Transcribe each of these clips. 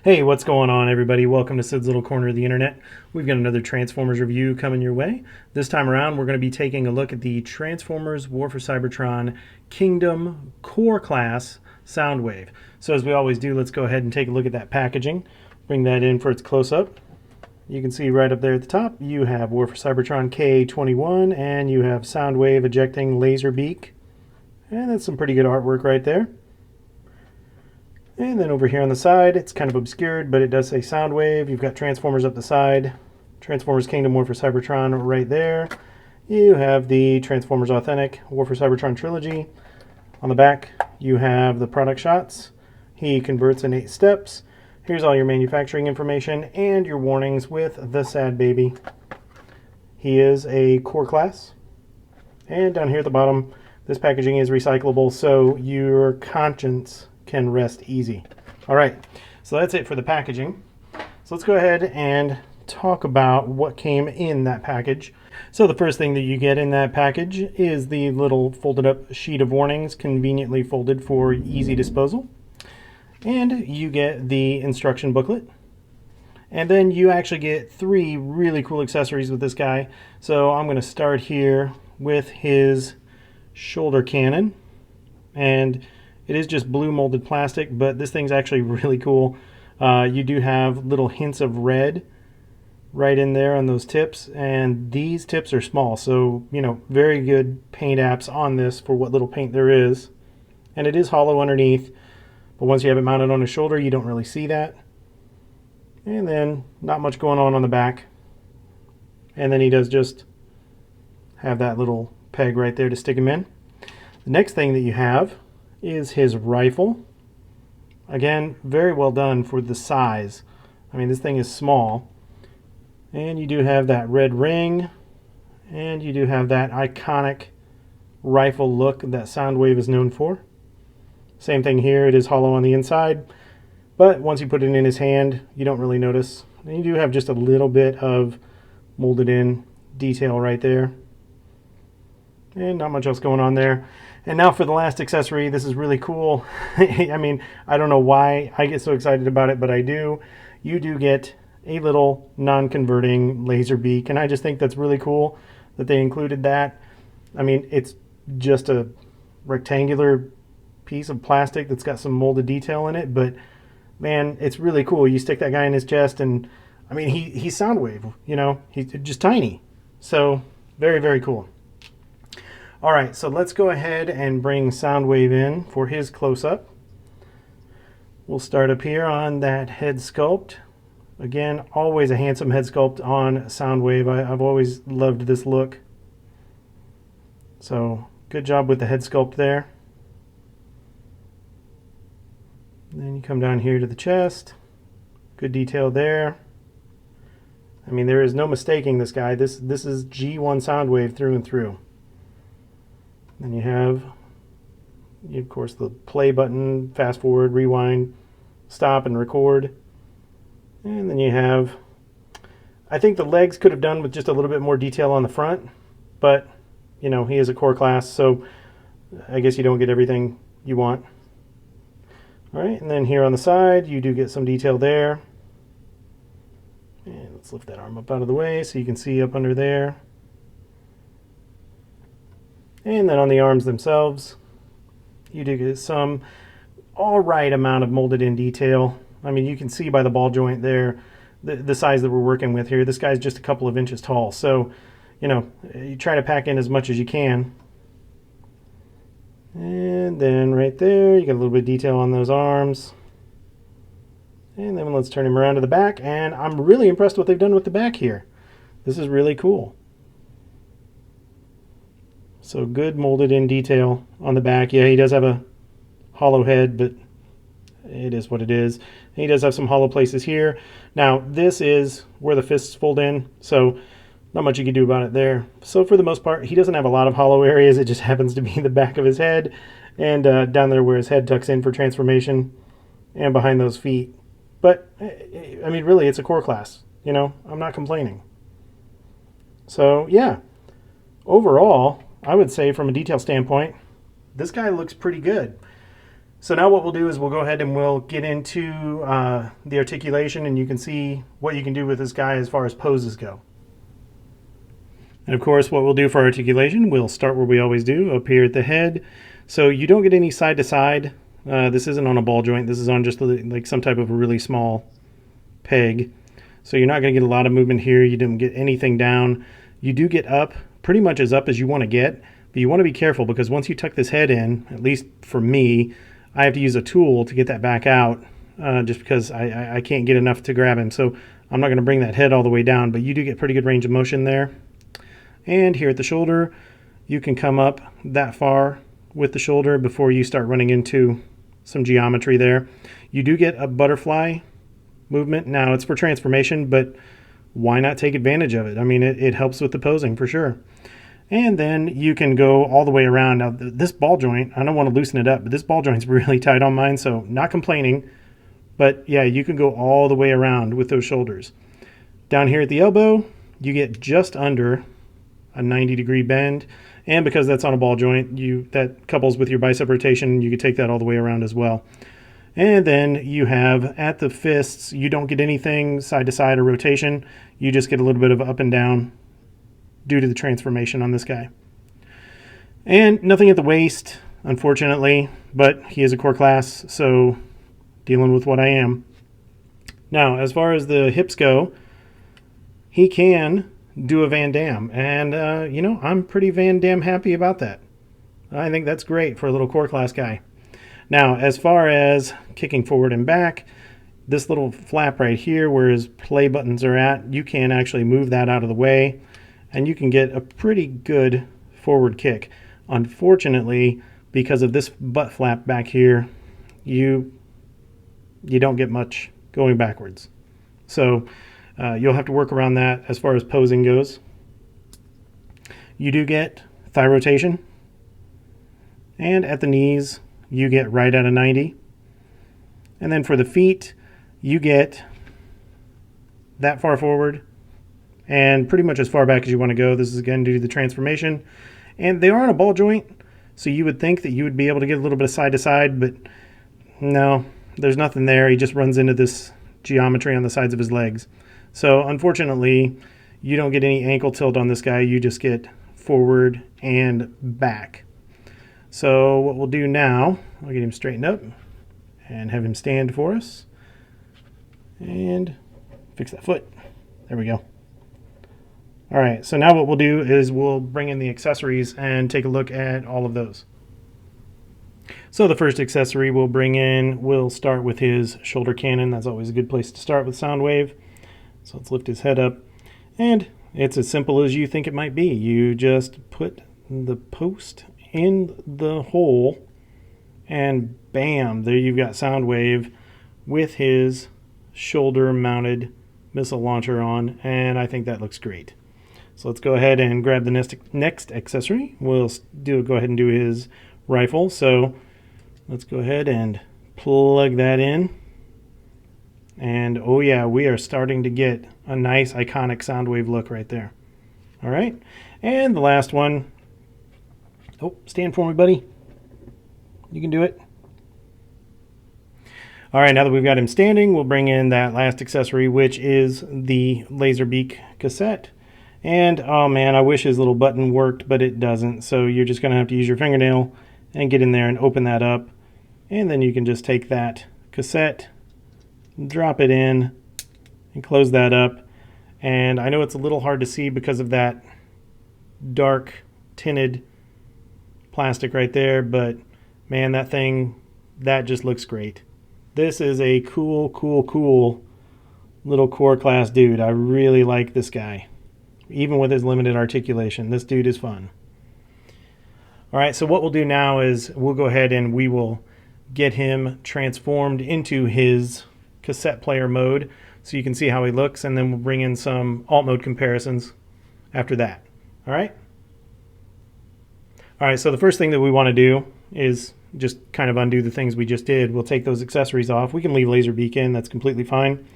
Hey, what's going on, everybody? Welcome to Sid's Little Corner of the Internet. We've got another Transformers review coming your way. This time around, we're going to be taking a look at the Transformers War for Cybertron Kingdom Core Class Soundwave. So as we always do, let's go ahead and take a look at that packaging. Bring that in for its close-up. You can see right up there at the top, you have War for Cybertron K21, and you have Soundwave ejecting laser beak. And that's some pretty good artwork right there. And then over here on the side, it's kind of obscured, but it does say Soundwave. You've got Transformers up the side, Transformers Kingdom War for Cybertron right there. You have the Transformers Authentic War for Cybertron Trilogy. On the back, you have the product shots. He converts in 8 steps. Here's all your manufacturing information and your warnings with the sad baby. He is a core class. And down here at the bottom, this packaging is recyclable, so your conscience can rest easy. All right, so that's it for the packaging. So let's go ahead and talk about what came in that package. So the first thing that you get in that package is the little folded up sheet of warnings, conveniently folded for easy disposal. And you get the instruction booklet. And then you actually get 3 really cool accessories with this guy. So I'm going to start here with his shoulder cannon. And it is just blue molded plastic, but this thing's actually really cool. You do have little hints of red right in there on those tips, and these tips are small, so very good paint apps on this for what little paint there is. And it is hollow underneath, but once you have it mounted on his shoulder, you don't really see that. And then not much going on the back. And then he does just have that little peg right there to stick him in. The next thing that you have is his rifle. Again, very well done for the size. I mean, this thing is small. And you do have that red ring, and you do have that iconic rifle look that Soundwave is known for. Same thing here, it is hollow on the inside, but once you put it in his hand, you don't really notice. And you do have just a little bit of molded in detail right there. And not much else going on there. And now for the last accessory. This is really cool. I mean, I don't know why I get so excited about it, but I do. You do get a little non-converting laser beak, and I just think that's really cool that they included that. I mean, it's just a rectangular piece of plastic that's got some molded detail in it, but man, it's really cool. You stick that guy in his chest, and I mean, he's Soundwave, he's just tiny. So very, very cool. All right, so let's go ahead and bring Soundwave in for his close-up. We'll start up here on that head sculpt. Again, always a handsome head sculpt on Soundwave. I've always loved this look. So good job with the head sculpt there. And then you come down here to the chest. Good detail there. I mean, there is no mistaking this guy. This is G1 Soundwave through and through. Then you have, of course, the play button, fast forward, rewind, stop, and record. And then you have, I think the legs could have done with just a little bit more detail on the front, but, he is a core class, so I guess you don't get everything you want. All right, and then here on the side, you do get some detail there. And let's lift that arm up out of the way so you can see up under there. And then on the arms themselves, you do get some all right amount of molded in detail. I mean, you can see by the ball joint there the size that we're working with here. This guy's just a couple of inches tall, so you try to pack in as much as you can. And then right there, you got a little bit of detail on those arms. And then let's turn him around to the back, and I'm really impressed with what they've done with the back here. This is really cool. So good molded in detail on the back. Yeah, he does have a hollow head, but it is what it is. And he does have some hollow places here. Now, this is where the fists fold in, so not much you can do about it there. So for the most part, he doesn't have a lot of hollow areas. It just happens to be the back of his head and down there where his head tucks in for transformation and behind those feet. But, I mean, really, it's a core class. I'm not complaining. So, yeah, overall, I would say from a detail standpoint, this guy looks pretty good. So now what we'll do is we'll go ahead and we'll get into the articulation, and you can see what you can do with this guy as far as poses go. And of course, what we'll do for articulation, we'll start where we always do, up here at the head. So you don't get any side to side. This isn't on a ball joint. This is on just like some type of a really small peg. So you're not going to get a lot of movement here. You didn't get anything down. You do get up, pretty much as up as you want to get, but you want to be careful because once you tuck this head in, at least for me, I have to use a tool to get that back out just because I can't get enough to grab him. So I'm not going to bring that head all the way down, but you do get pretty good range of motion there. And here at the shoulder, you can come up that far with the shoulder before you start running into some geometry there. You do get a butterfly movement. Now it's for transformation, but why not take advantage of it? I mean, it helps with the posing for sure. And then you can go all the way around. Now this ball joint, I don't want to loosen it up, but this ball joint's really tight on mine, so not complaining. But yeah, you can go all the way around with those shoulders. Down here at the elbow, you get just under a 90-degree bend. And because that's on a ball joint, that couples with your bicep rotation, you can take that all the way around as well. And then you have at the fists, you don't get anything side to side or rotation. You just get a little bit of up and down due to the transformation on this guy. And nothing at the waist, unfortunately, but he is a core class, so dealing with what I am. Now, as far as the hips go, he can do a Van Damme, and you know, I'm pretty Van Damme happy about that. I think that's great for a little core class guy. Now, as far as kicking forward and back, this little flap right here where his play buttons are at, you can actually move that out of the way, and you can get a pretty good forward kick. Unfortunately, because of this butt flap back here, you don't get much going backwards. So you'll have to work around that as far as posing goes. You do get thigh rotation, and at the knees you get right at a 90. And then for the feet, you get that far forward and pretty much as far back as you want to go. This is again due to the transformation. And they are on a ball joint, so you would think that you would be able to get a little bit of side to side, but no, there's nothing there. He just runs into this geometry on the sides of his legs. So unfortunately, you don't get any ankle tilt on this guy. You just get forward and back. So what we'll do now, I'll get him straightened up and have him stand for us. And fix that foot. There we go. All right, so now what we'll do is we'll bring in the accessories and take a look at all of those. So the first accessory we'll bring in, we'll start with his shoulder cannon. That's always a good place to start with Soundwave. So let's lift his head up. And it's as simple as you think it might be. You just put the post in the hole and bam, there you've got Soundwave with his shoulder mounted missile launcher on, and I think that looks great. So let's go ahead and grab the next accessory. We'll go ahead and do his rifle. So let's go ahead and plug that in. And oh yeah, we are starting to get a nice iconic Soundwave look right there. All right, and the last one. Oh, stand for me, buddy. You can do it. All right, now that we've got him standing, we'll bring in that last accessory, which is the Laserbeak cassette. And oh man, I wish his little button worked, but it doesn't. So you're just gonna have to use your fingernail and get in there and open that up. And then you can just take that cassette, drop it in, and close that up. And I know it's a little hard to see because of that dark tinted plastic right there, but man, that just looks great. This is a cool little core class dude. I really like this guy. Even with his limited articulation, this dude is fun. All right, so what we'll do now is we'll go ahead and we will get him transformed into his cassette player mode so you can see how he looks, and then we'll bring in some alt mode comparisons after that. All right? All right, so the first thing that we want to do is just kind of undo the things we just did. We'll take those accessories off. We can leave Laserbeak in, that's completely fine.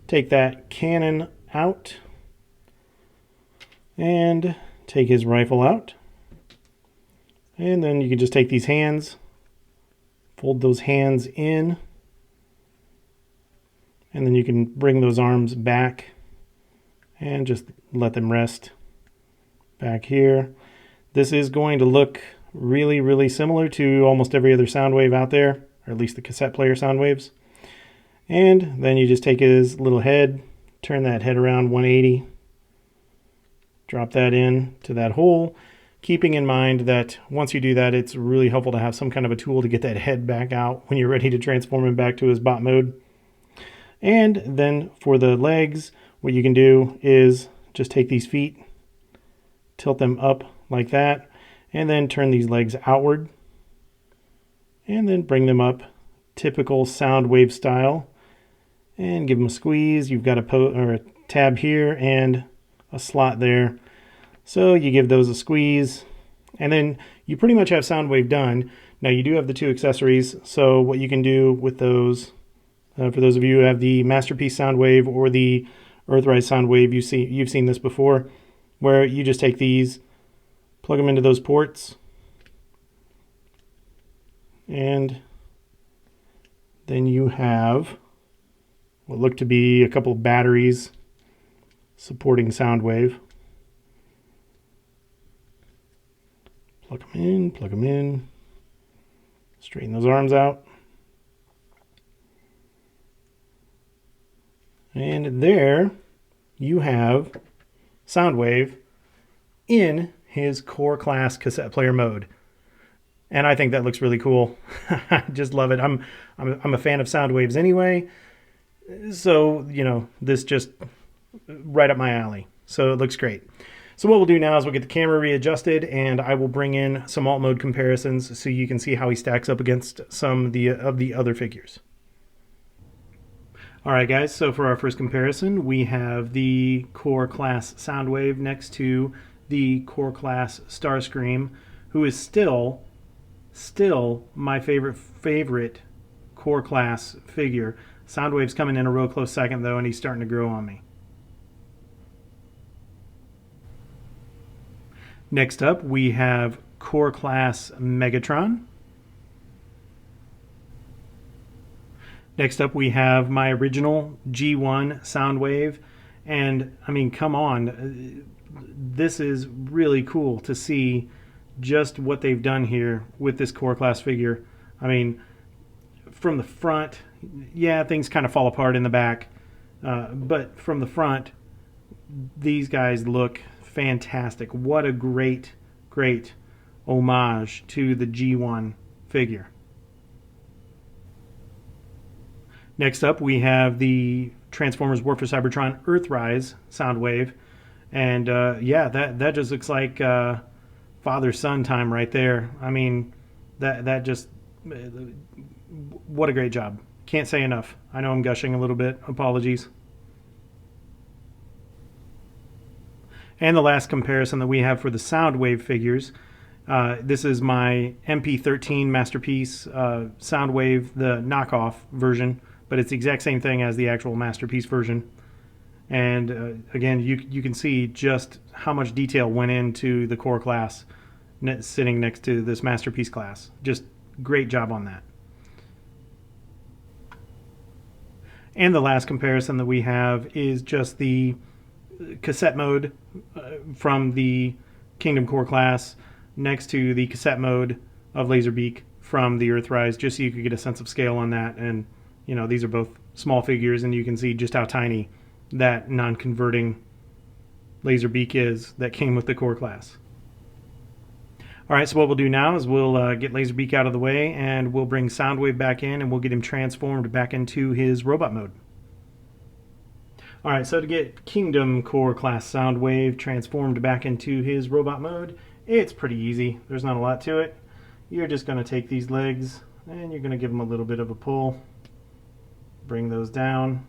Take that cannon out and take his rifle out. And then you can just take these hands, fold those hands in, and then you can bring those arms back and just let them rest back here. This is going to look really, really similar to almost every other Soundwave out there, or at least the cassette player Soundwaves. And then you just take his little head, turn that head around 180, drop that in to that hole, keeping in mind that once you do that, it's really helpful to have some kind of a tool to get that head back out when you're ready to transform him back to his bot mode. And then for the legs, what you can do is just take these feet, tilt them up like that, and then turn these legs outward, and then bring them up typical Soundwave style, and give them a squeeze. You've got a tab here and a slot there. So you give those a squeeze, and then you pretty much have Soundwave done. Now you do have the two accessories, so what you can do with those, for those of you who have the Masterpiece Soundwave or the Earthrise Soundwave, you've seen this before, where you just take these, plug them into those ports, and then you have what look to be a couple of batteries supporting Soundwave. Plug them in, straighten those arms out. And there you have Soundwave in his core class cassette player mode. And I think that looks really cool. I just love it. I'm a fan of Soundwaves anyway. So, you know, this just right up my alley. So it looks great. So what we'll do now is we'll get the camera readjusted, and I will bring in some alt mode comparisons so you can see how he stacks up against some of the other figures. All right, guys, so for our first comparison, we have the core class Soundwave next to the core class Starscream, who is still my favorite core class figure. Soundwave's coming in a real close second, though, and he's starting to grow on me. Next up, we have core class Megatron. Next up, we have my original G1 Soundwave. And, I mean, come on. This is really cool to see just what they've done here with this core class figure. I mean, from the front, yeah, things kind of fall apart in the back. But from the front, these guys look fantastic. What a great homage to the G1 figure. Next up, we have the Transformers War for Cybertron Earthrise Soundwave. And yeah, that just looks like father-son time right there. I mean, that just, what a great job. Can't say enough. I know I'm gushing a little bit. Apologies. And the last comparison that we have for the Soundwave figures, this is my MP13 Masterpiece Soundwave, the knockoff version, but it's the exact same thing as the actual Masterpiece version. And again, you can see just how much detail went into the core class sitting next to this Masterpiece class. Just great job on that. And the last comparison that we have is just the cassette mode from the Kingdom Core class next to the cassette mode of Laserbeak from the Earthrise, just so you could get a sense of scale on that. And, you know, these are both small figures, and you can see just how tiny that non-converting Laserbeak is that came with the core class. All right, so what we'll do now is we'll get Laserbeak out of the way, and we'll bring Soundwave back in, and we'll get him transformed back into his robot mode. All right, so to get Kingdom Core class Soundwave transformed back into his robot mode, it's pretty easy. There's not a lot to it. You're just going to take these legs, and you're going to give them a little bit of a pull. Bring those down.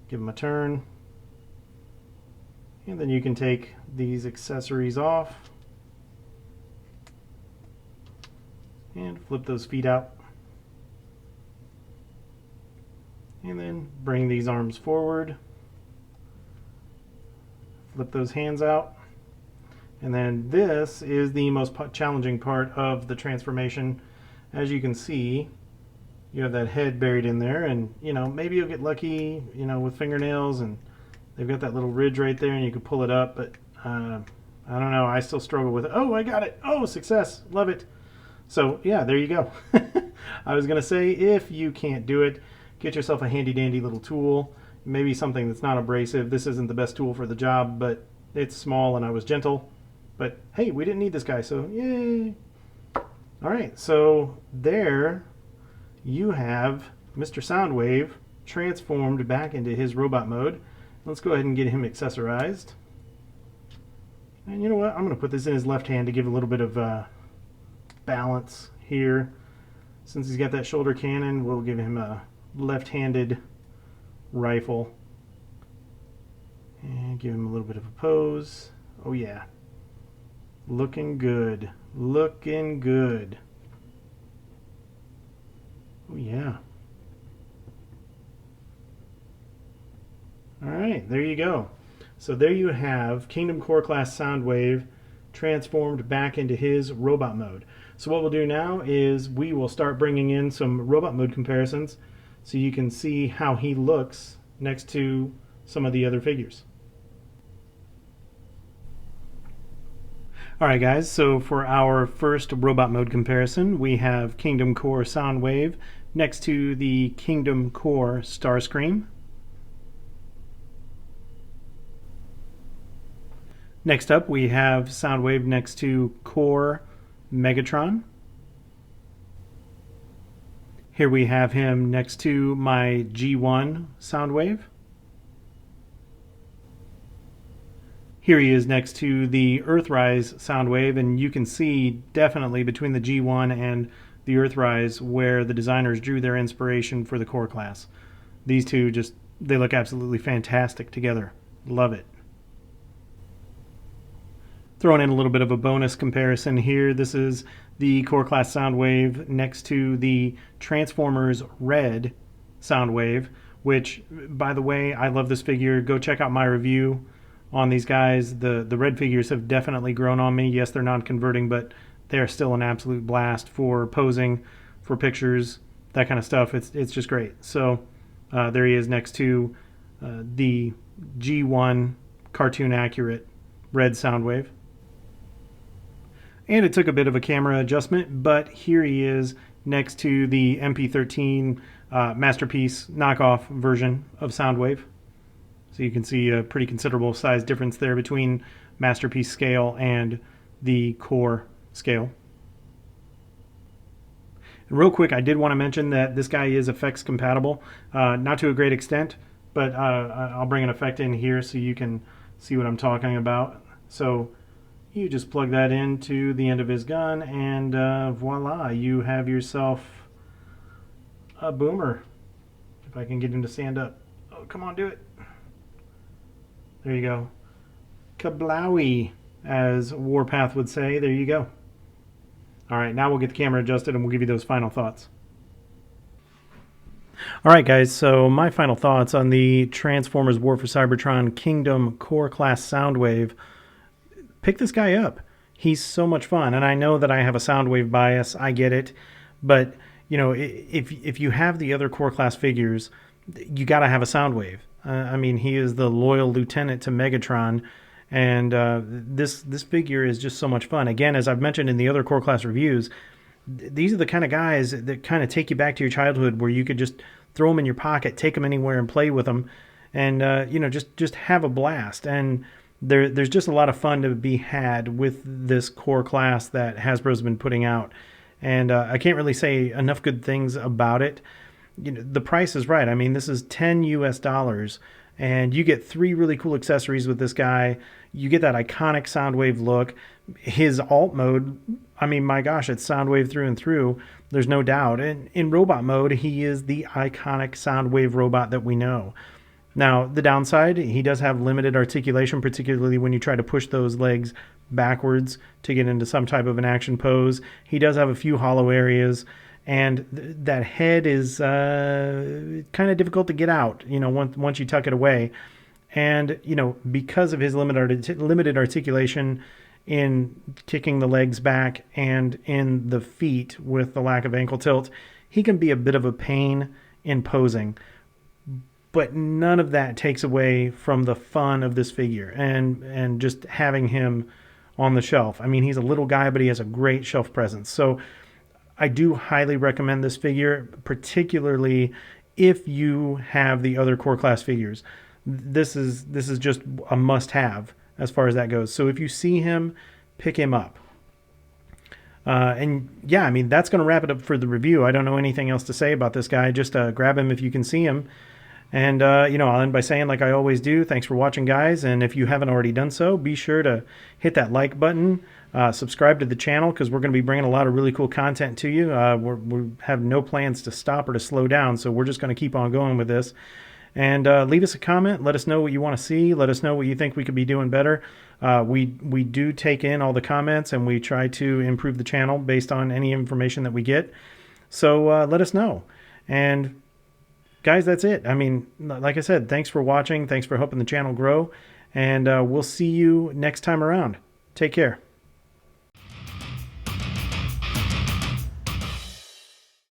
Give them a turn. And then you can take these accessories off and flip those feet out. And then bring these arms forward. Flip those hands out. And then this is the most challenging part of the transformation. As you can see, you have that head buried in there, and maybe you'll get lucky, with fingernails, and they've got that little ridge right there, and you can pull it up. But I don't know. I still struggle with it. Oh, I got it. Oh, success. Love it. So yeah, there you go. I was gonna say, if you can't do it, get yourself a handy dandy little tool, maybe something that's not abrasive. This isn't the best tool for the job, but it's small and I was gentle. But hey, we didn't need this guy, so yay. All right, so there you have Mr. Soundwave transformed back into his robot mode. Let's go ahead and get him accessorized. And you know what? I'm going to put this in his left hand to give a little bit of balance here. Since he's got that shoulder cannon, we'll give him a left-handed rifle. And give him a little bit of a pose. Oh yeah. Looking good. Looking good. Oh yeah. Alright, there you go. So there you have Kingdom Core Class Soundwave transformed back into his robot mode. So what we'll do now is we will start bringing in some robot mode comparisons so you can see how he looks next to some of the other figures. Alright guys, so for our first robot mode comparison, we have Kingdom Core Soundwave next to the Kingdom Core Starscream. Next up, we have Soundwave next to Core Megatron. Here we have him next to my G1 Soundwave. Here he is next to the Earthrise Soundwave, and you can see definitely between the G1 and the Earthrise where the designers drew their inspiration for the Core class. These two they look absolutely fantastic together. Love it. Throwing in a little bit of a bonus comparison here. This is the Core Class Soundwave next to the Transformers Red Soundwave, which, by the way, I love this figure. Go check out my review on these guys. The red figures have definitely grown on me. Yes, they're non-converting, but they're still an absolute blast for posing, for pictures, that kind of stuff. It's just great. So there he is next to the G1 cartoon accurate Red Soundwave. And it took a bit of a camera adjustment, but here he is next to the MP13 Masterpiece knockoff version of Soundwave. So you can see a pretty considerable size difference there between Masterpiece scale and the Core scale. And real quick, I did want to mention that this guy is effects compatible, not to a great extent, but I'll bring an effect in here so you can see what I'm talking about. So you just plug that into the end of his gun, and voila, you have yourself a boomer. If I can get him to stand up. Oh, come on, do it. There you go. Kablowie, as Warpath would say. There you go. All right, now we'll get the camera adjusted and we'll give you those final thoughts. All right, guys, so my final thoughts on the Transformers War for Cybertron Kingdom Core Class Soundwave. Pick this guy up. He's so much fun, and I know that I have a Soundwave bias. I get it, but if you have the other Core Class figures, you got to have a Soundwave. I mean, he is the loyal lieutenant to Megatron, and this figure is just so much fun. Again, as I've mentioned in the other Core Class reviews, these are the kind of guys that kind of take you back to your childhood, where you could just throw them in your pocket, take them anywhere, and play with them, and just have a blast. And there's just a lot of fun to be had with this Core Class that Hasbro's been putting out, and I can't really say enough good things about it. The price is right. I mean, this is $10 US, and you get 3 really cool accessories with this guy. You get that iconic Soundwave look. His alt mode, I mean, my gosh, it's Soundwave through and through. There's no doubt. And in robot mode, he is the iconic Soundwave robot that we know. Now, the downside, he does have limited articulation, particularly when you try to push those legs backwards to get into some type of an action pose. He does have a few hollow areas, and that head is kind of difficult to get out, once you tuck it away. And, because of his limited articulation, in kicking the legs back and in the feet with the lack of ankle tilt. He can be a bit of a pain in posing, but none of that takes away from the fun of this figure and just having him on the shelf. I mean, he's a little guy, but he has a great shelf presence. So I do highly recommend this figure, particularly if you have the other core class figures. This is just a must-have as far as that goes. So if you see him, pick him up. And yeah, I mean, that's going to wrap it up for the review. I don't know anything else to say about this guy. Just grab him if you can see him. And, you know, I'll end by saying, like I always do, thanks for watching, guys. And if you haven't already done so, be sure to hit that like button, subscribe to the channel, because we're going to be bringing a lot of really cool content to you. We have no plans to stop or to slow down, so we're just going to keep on going with this. And leave us a comment. Let us know what you want to see. Let us know what you think we could be doing better. We do take in all the comments, and we try to improve the channel based on any information that we get. So let us know. And guys, that's it. I mean, like I said, thanks for watching. Thanks for helping the channel grow. And we'll see you next time around. Take care.